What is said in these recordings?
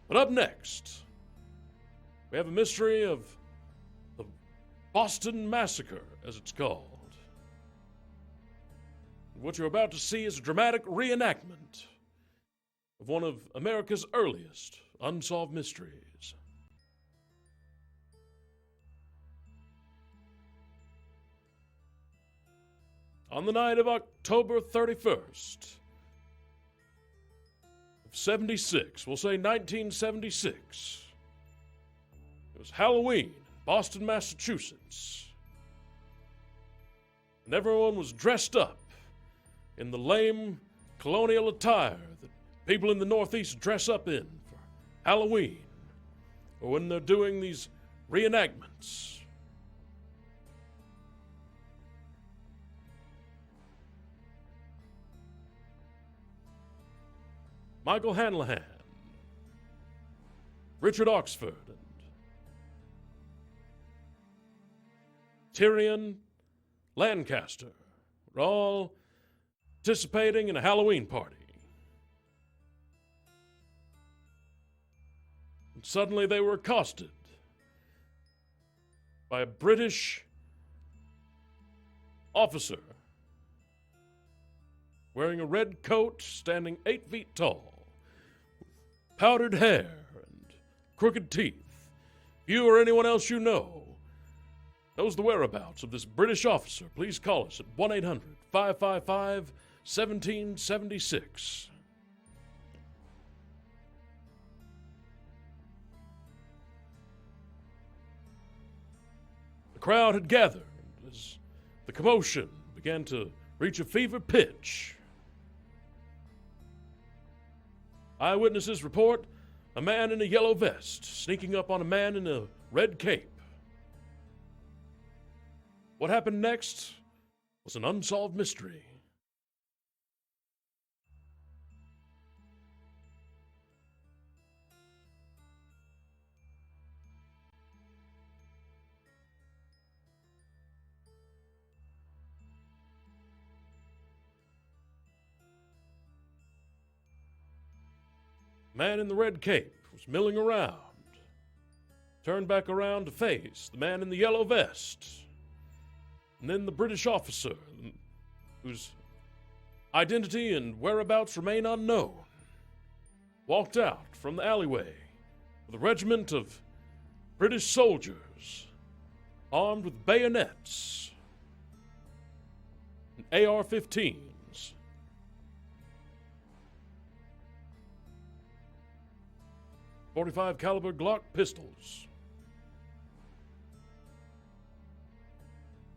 But up next, we have a mystery of the Boston Massacre, as it's called. What you're about to see is a dramatic reenactment of one of America's earliest unsolved mysteries. On the night of October 31st of 76, we'll say 1976, it was Halloween in Boston, Massachusetts, and everyone was dressed up in the lame colonial attire that people in the Northeast dress up in for Halloween, or when they're doing these reenactments. Michael Hanrahan, Richard Oxford, and Tyrion Lancaster were all participating in a Halloween party. And suddenly they were accosted by a British officer wearing a red coat, standing 8 feet tall, with powdered hair and crooked teeth. If you or anyone else you know knows the whereabouts of this British officer, please call us at 1-800-555-1776. The crowd had gathered as the commotion began to reach a fever pitch. Eyewitnesses report a man in a yellow vest sneaking up on a man in a red cape. What happened next was an unsolved mystery. The man in the red cape was milling around, turned back around to face the man in the yellow vest. And then the British officer, whose identity and whereabouts remain unknown, walked out from the alleyway with a regiment of British soldiers armed with bayonets and AR-15s. 45 caliber Glock pistols,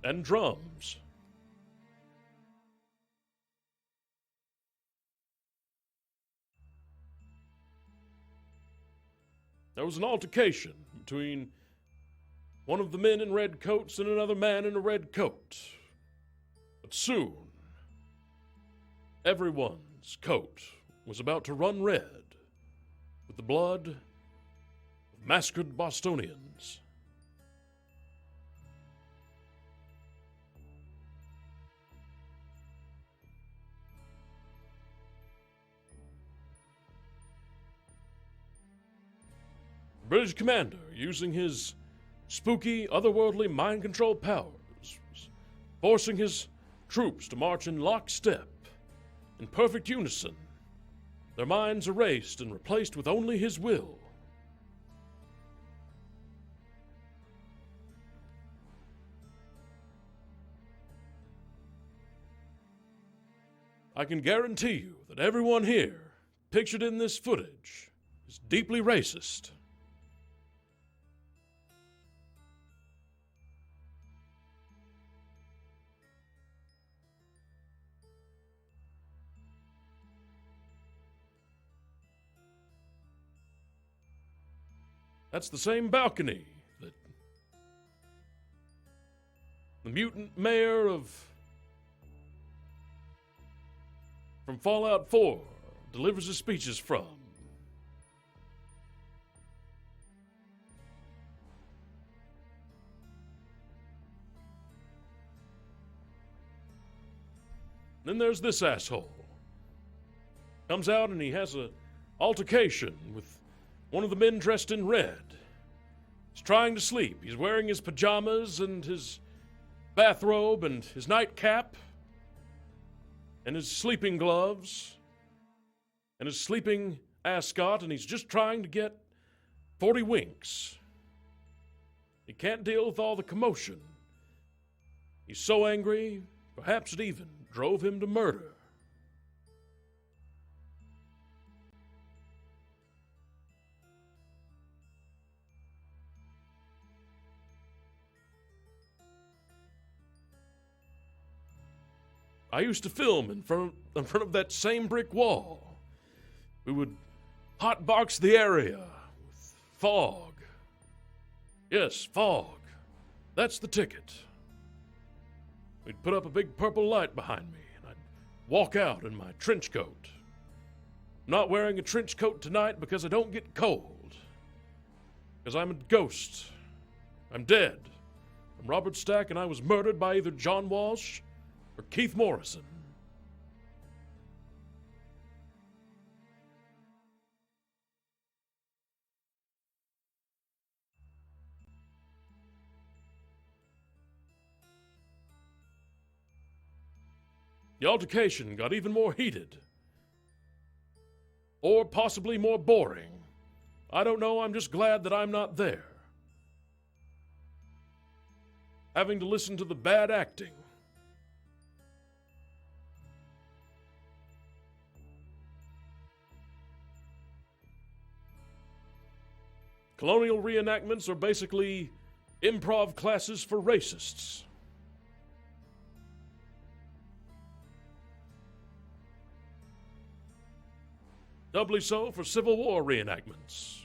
and drums. There was an altercation between one of the men in red coats and another man in a red coat. But soon, everyone's coat was about to run red with the blood of massacred Bostonians. The British commander, using his spooky, otherworldly mind control powers, was forcing his troops to march in lockstep, in perfect unison, their minds erased and replaced with only his will. I can guarantee you that everyone here, pictured in this footage, is deeply racist. That's the same balcony that the mutant mayor from Fallout 4 delivers his speeches from. Then there's this asshole. Comes out and he has an altercation with One of the men dressed in red is trying to sleep. He's wearing his pajamas and his bathrobe and his nightcap and his sleeping gloves and his sleeping ascot, and he's just trying to get 40 winks. He can't deal with all the commotion. He's so angry, perhaps it even drove him to murder. I used to film in front of that same brick wall. We would hotbox the area with fog. Yes, fog. That's the ticket. We'd put up a big purple light behind me, and I'd walk out in my trench coat. I'm not wearing a trench coat tonight because I don't get cold. Because I'm a ghost. I'm dead. I'm Robert Stack, and I was murdered by either John Walsh or Keith Morrison. The altercation got even more heated. Or possibly more boring. I don't know, I'm just glad that I'm not there. Having to listen to the bad acting. Colonial reenactments are basically improv classes for racists. Doubly so for Civil War reenactments.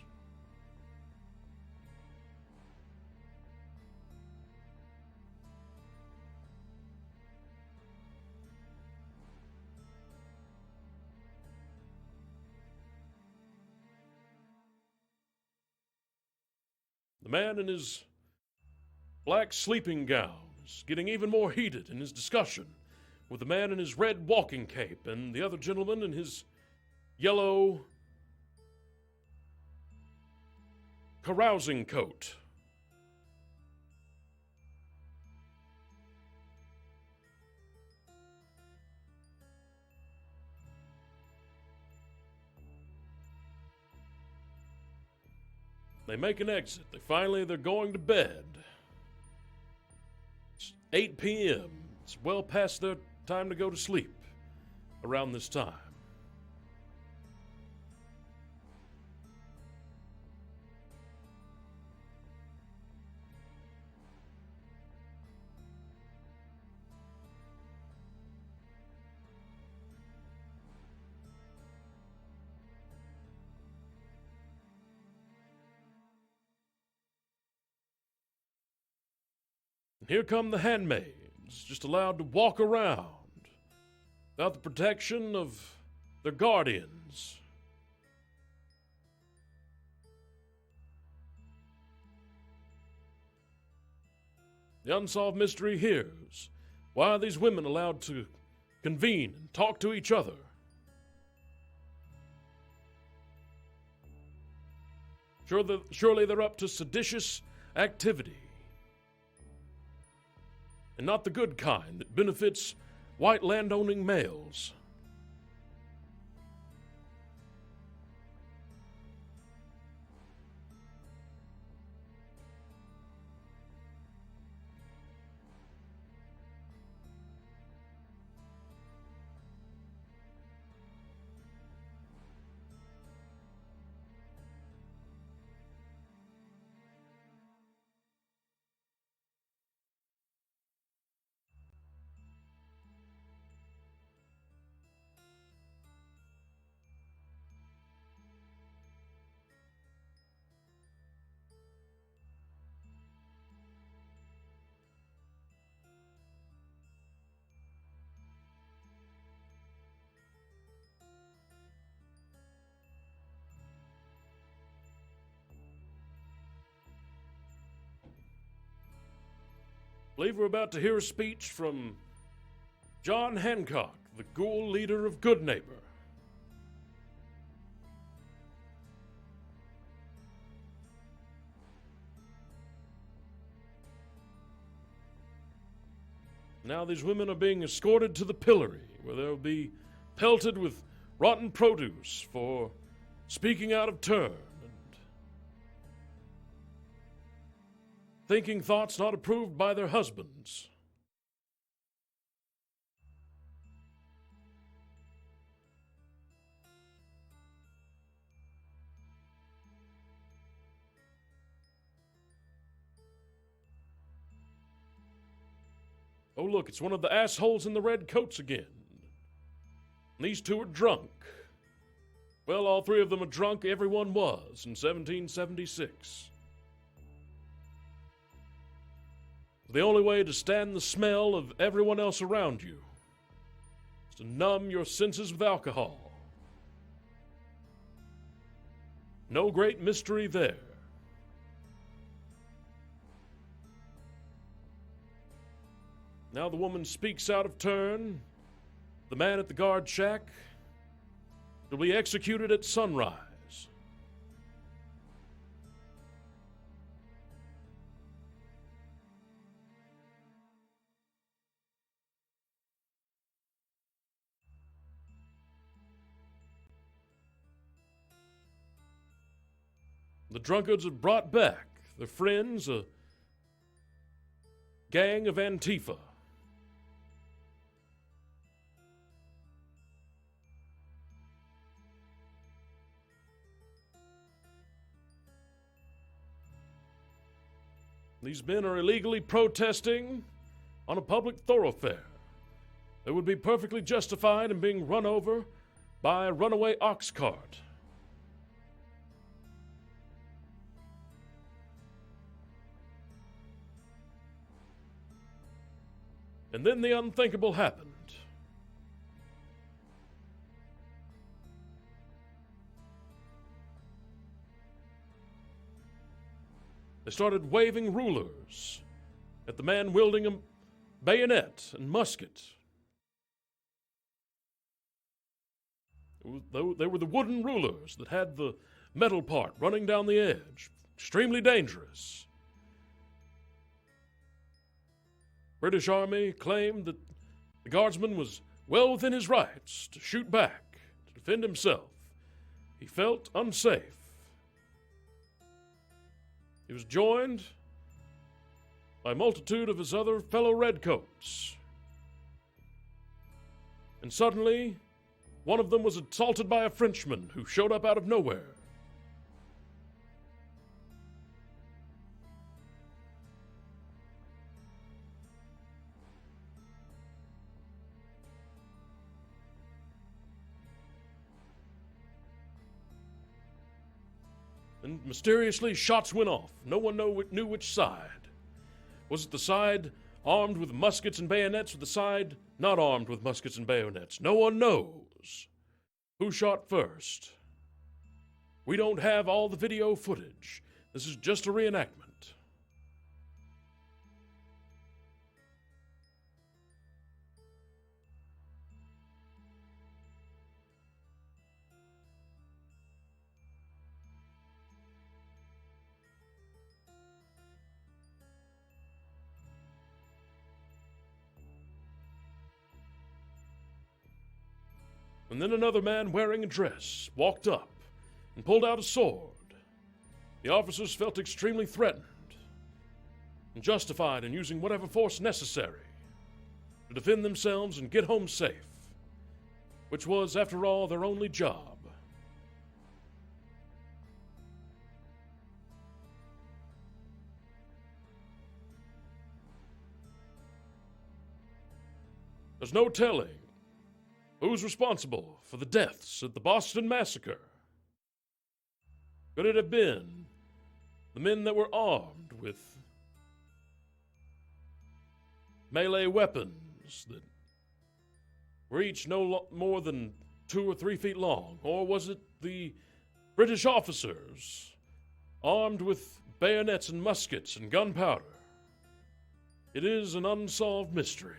The man in his black sleeping gown is getting even more heated in his discussion with the man in his red walking cape and the other gentleman in his yellow carousing coat. They make an exit. They're going to bed. It's 8 p.m. It's well past their time to go to sleep around this time. And here come the handmaids, just allowed to walk around without the protection of their guardians. The unsolved mystery here is, why are these women allowed to convene and talk to each other? Surely they're up to seditious activity. And not the good kind that benefits white landowning males. I believe we're about to hear a speech from John Hancock, the ghoul leader of Good Neighbor. Now these women are being escorted to the pillory, where they'll be pelted with rotten produce for speaking out of turn and thinking thoughts not approved by their husbands. Oh, look, it's one of the assholes in the red coats again. And these two are drunk. Well, all three of them are drunk, everyone was, in 1776. The only way to stand the smell of everyone else around you is to numb your senses with alcohol. No great mystery there. Now the woman speaks out of turn. The man at the guard shack will be executed at sunrise. The drunkards are brought back. Their friends, a gang of Antifa. These men are illegally protesting on a public thoroughfare. They would be perfectly justified in being run over by a runaway ox cart. And then the unthinkable happened. They started waving rulers at the man wielding a bayonet and musket. They were the wooden rulers that had the metal part running down the edge. Extremely dangerous. British Army claimed that the guardsman was well within his rights to shoot back, to defend himself. He felt unsafe. He was joined by a multitude of his other fellow redcoats. And suddenly, one of them was assaulted by a Frenchman who showed up out of nowhere. And mysteriously, shots went off. No one knew which side. Was it the side armed with muskets and bayonets or the side not armed with muskets and bayonets? No one knows who shot first. We don't have all the video footage. This is just a reenactment. And then another man wearing a dress walked up and pulled out a sword. The officers felt extremely threatened and justified in using whatever force necessary to defend themselves and get home safe, which was, after all, their only job. There's no telling who's responsible for the deaths at the Boston Massacre. Could it have been the men that were armed with melee weapons that were each no more than 2 or 3 feet long? Or was it the British officers armed with bayonets and muskets and gunpowder? It is an unsolved mystery.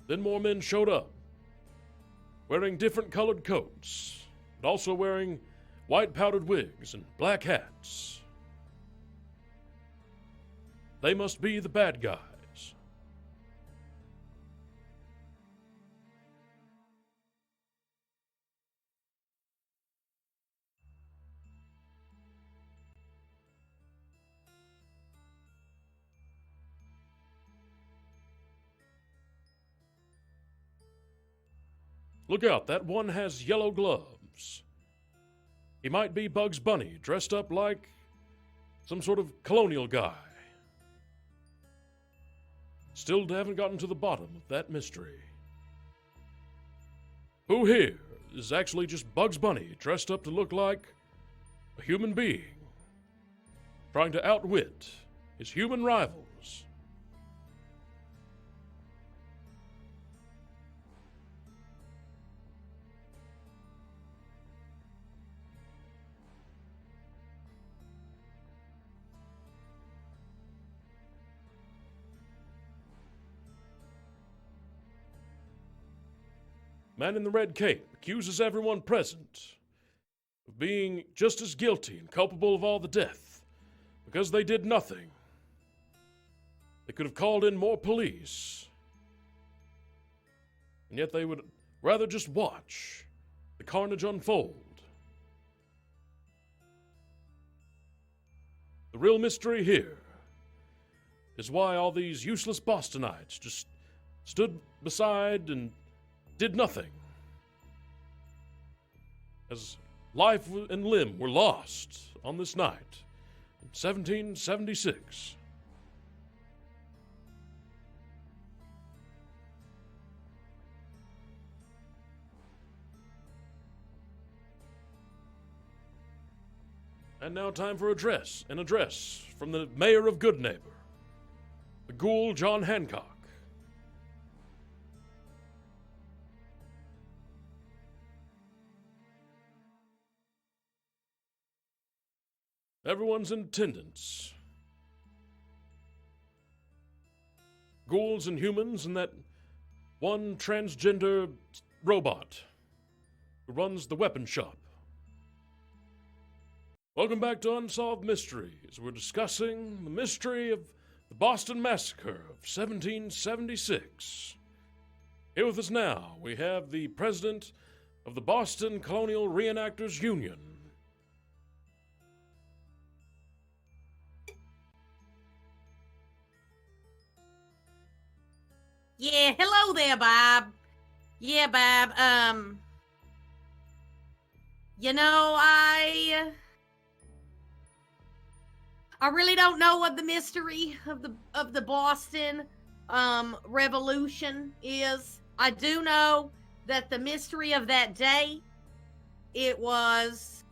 Then more men showed up, wearing different colored coats, and also wearing white powdered wigs and black hats. They must be the bad guys. Look out, that one has yellow gloves. He might be Bugs Bunny, dressed up like some sort of colonial guy. Still haven't gotten to the bottom of that mystery. Who here is actually just Bugs Bunny, dressed up to look like a human being, trying to outwit his human rivals? Man in the red cape accuses everyone present of being just as guilty and culpable of all the death because they did nothing. They could have called in more police, and yet they would rather just watch the carnage unfold. The real mystery here is why all these useless Bostonites just stood beside and did nothing, as life and limb were lost on this night in 1776. And now time for an address from the mayor of Goodneighbor, the ghoul John Hancock. Everyone's in attendance. Ghouls and humans and that one transgender robot who runs the weapon shop. Welcome back to Unsolved Mysteries. We're discussing the mystery of the Boston Massacre of 1776. Here with us now, we have the president of the Boston Colonial Reenactors Union. Yeah, hello there, Bob. Yeah, Bob. I really don't know what the mystery of the Boston Revolution is. I do know that the mystery of that day, it was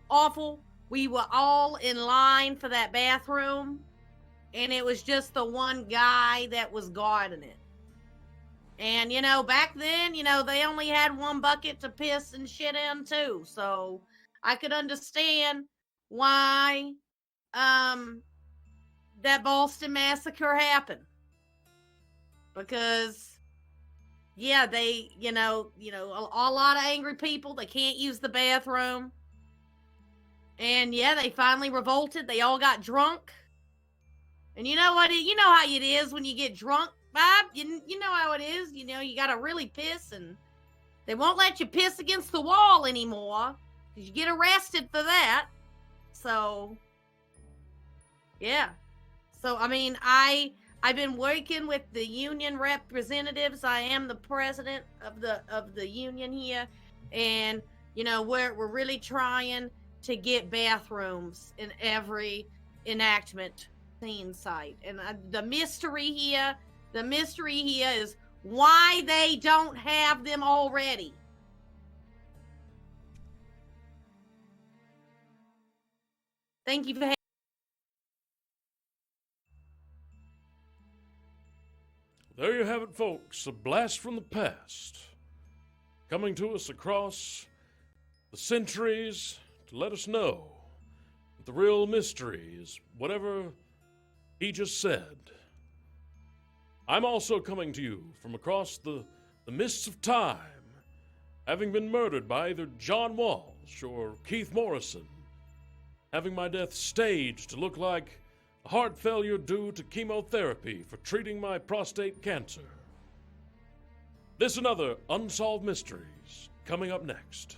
awful. We were all in line for that bathroom, and it was just the one guy that was guarding it. And, back then, they only had one bucket to piss and shit in, too. So I could understand why that Boston Massacre happened. Because, yeah, they, a lot of angry people. They can't use the bathroom. And, yeah, they finally revolted. They all got drunk. And you know what? You know how it is when you get drunk, Bob. You know how it is. You gotta really piss, and they won't let you piss against the wall anymore because you get arrested for that. So, yeah. So, I mean, I've been working with the union representatives. I am the president of the union here, and we're really trying to get bathrooms in every enactment scene site. And the mystery here is why they don't have them already. Thank you for having. There you have it, folks. A blast from the past, coming to us across the centuries to let us know that the real mystery is whatever he just said. I'm also coming to you from across the mists of time, having been murdered by either John Walsh or Keith Morrison, having my death staged to look like a heart failure due to chemotherapy for treating my prostate cancer. This and other unsolved mysteries coming up next.